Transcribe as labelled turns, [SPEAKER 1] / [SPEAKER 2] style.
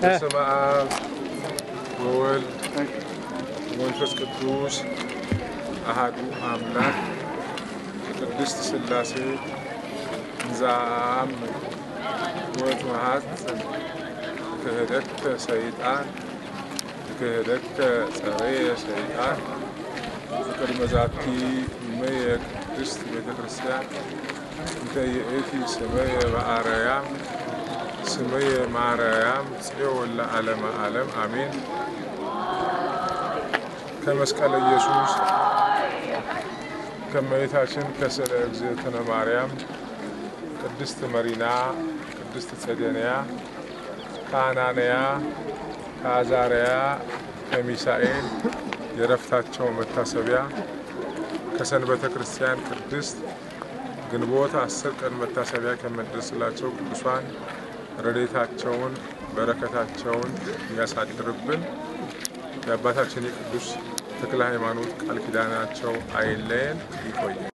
[SPEAKER 1] በስመ አብ ወወልድ ወመንፈስ ቅዱስ አሐዱ አምላክ ቅድስት ሥላሴ ዛም ወትወሃት ክህደከ ሰይጣን ክህደከ ጸረየ ሰይጣን ቅድመ ዛቲ እመየ ቅድስት ቤተ ክርስቲያን እንተ ይእቲ ስመየ በአርያም ስመየ ማርያም ጽዮን ለዓለመ ዓለም አሜን። ከመስቀለ ኢየሱስ ከመቤታችን ከስዕለ እግዝእትነ ማርያም ቅድስት መሪና ቅድስት ጸደንያ ከአናንያ ከአዛርያ ከሚሳኤል የረፍታቸው መታሰቢያ ከሰንበተ ክርስቲያን ቅድስት ግንቦት 10 ቀን መታሰቢያ ከመድረስላቸው ቅዱሳን ረድኤታቸውን በረከታቸውን የሚያሳድርብን የአባታችን የቅዱስ ተክለ ሃይማኖት ቃል ኪዳናቸው አይለየን። ይቆይ።